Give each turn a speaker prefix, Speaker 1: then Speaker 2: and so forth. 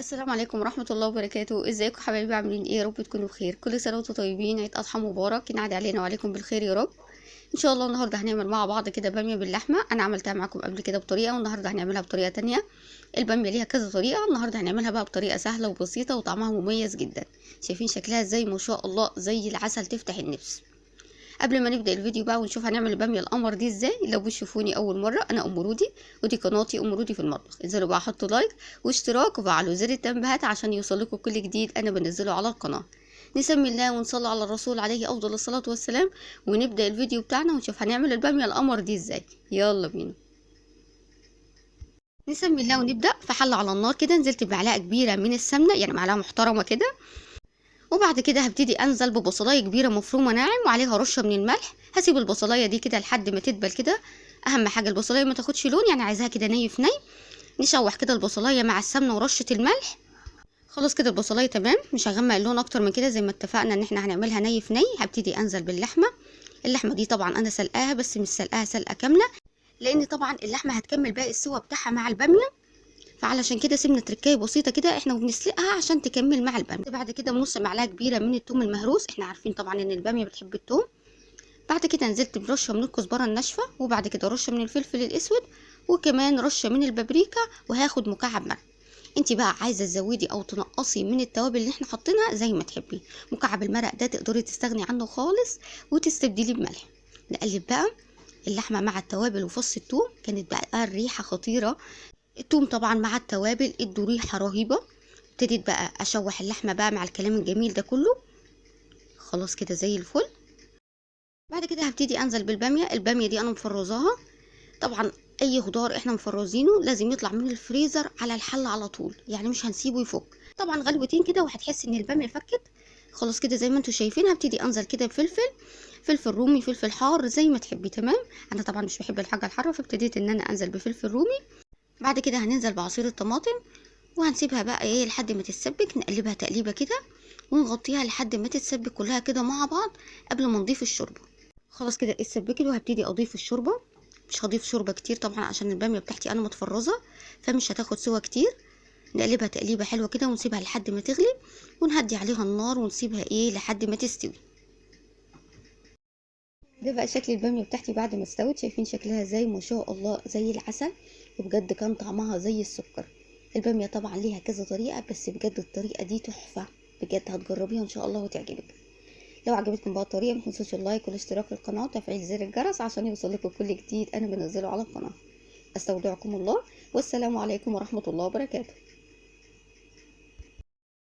Speaker 1: السلام عليكم ورحمة الله وبركاته. ازيكم حبايبي؟ عاملين ايه؟ يا رب تكونوا بخير. كل سنة وانتم طيبين. عيد اضحى مبارك، ينعاد علينا وعليكم بالخير يا رب. ان شاء الله النهارده هنعمل مع بعض كده بامية باللحمة. انا عملتها معاكم قبل كده بطريقة، والنهارده هنعملها بطريقة تانية. البامية ليها كذا طريقة، النهارده هنعملها بقى بطريقة سهلة وبسيطة وطعمها مميز جدا. شايفين شكلها ازاي؟ ما شاء الله زي العسل، تفتح النفس. قبل ما نبدا الفيديو بقى ونشوف هنعمل الباميه القمر دي ازاي، لو بتشوفوني اول مره انا ام رودي، ودي قناتي ام رودي في المطبخ. انزلوا بقى حطوا لايك واشتراك وفعلوا زر التنبيهات عشان يوصلكم كل جديد انا بنزله على القناه. نسمي الله ونصلي على الرسول عليه افضل الصلاه والسلام، ونبدا الفيديو بتاعنا ونشوف هنعمل الباميه القمر دي ازاي. يلا بينا. نسمي الله ونبدا. في حله على النار كده نزلت بمعلقه كبيره من السمنه، يعني معلقه محترمه كده. وبعد كده هبتدي انزل ببصلايه كبيره مفرومه ناعم وعليها رشه من الملح. هسيب البصلايه دي كده لحد ما تدبل كده. اهم حاجه البصلايه ما تاخدش لون، يعني عايزاها كده ني في ني. نشوح كده البصلايه مع السمنه ورشه الملح. خلاص كده البصلايه تمام، مش هغمق اللون اكتر من كده. زي ما اتفقنا ان احنا هنعملها ني في ني. هبتدي انزل باللحمه. اللحمه دي طبعا انا سلقاها، بس مش سلقاها سلقه كامله، لان طبعا اللحمه هتكمل باقي السوا بتاعها مع الباميه. فعلشان كده سيبنا تركايه بسيطه كده احنا وبنسلقها عشان تكمل مع الباميه. بعد كده نص معلقه كبيره من الثوم المهروس، احنا عارفين طبعا ان الباميه بتحب الثوم. بعد كده نزلت برشه من الكزبره الناشفه، وبعد كده رشه من الفلفل الاسود، وكمان رشه من البابريكا، وهاخد مكعب مرق. انت بقى عايزه تزودي او تنقصي من التوابل اللي احنا حاطينها زي ما تحبي. مكعب المرق ده تقدري تستغني عنه خالص وتستبدليه بملح. نقلب بقى اللحمه مع التوابل وفص الثوم. كانت بقى الريحه خطيره. التوم طبعا مع التوابل ادوا ريحه رهيبه. ابتديت بقى اشوح اللحمه بقى مع الكلام الجميل ده كله. خلاص كده زي الفل. بعد كده هبتدي انزل بالباميه. الباميه دي انا مفرزاها. طبعا اي خضار احنا مفرزينه لازم يطلع من الفريزر على الحل على طول، يعني مش هنسيبه يفك. طبعا غلوتين كده وهتحس ان الباميه فكت. خلاص كده زي ما انتم شايفين. هبتدي انزل كده بفلفل، فلفل رومي، فلفل حار زي ما تحبي. تمام. انا طبعا مش بحب الحاجه الحاره، فابتديت ان انا انزل بفلفل رومي. بعد كده هننزل بعصير الطماطم، وهنسيبها بقى ايه لحد ما تتسبك. نقلبها تقليبه كده ونغطيها لحد ما تتسبك كلها كده مع بعض قبل ما نضيف الشوربه. خلاص كده اتسبكت وهبتدي اضيف الشوربه. مش هضيف شوربه كتير طبعا عشان الباميه بتاعتي انا متفرزه، فمش هتاخد سوا كتير. نقلبها تقليبه حلوه كده ونسيبها لحد ما تغلي، ونهدي عليها النار ونسيبها ايه لحد ما تستوي. ده بقى شكل الباميه بتاعتي بعد ما استوت. شايفين شكلها ازاي؟ ما شاء الله زي العسل. وبجد كان طعمها زي السكر. الباميه طبعا ليها كذا طريقه، بس بجد الطريقه دي تحفه. بجد هتجربيها ان شاء الله وتعجبك. لو عجبتكم بقى الطريقه ما تنسوش اللايك والاشتراك في القناه وتفعيل زر الجرس عشان يوصلكم كل جديد انا بنزله على القناه. استودعكم الله، والسلام عليكم ورحمه الله وبركاته.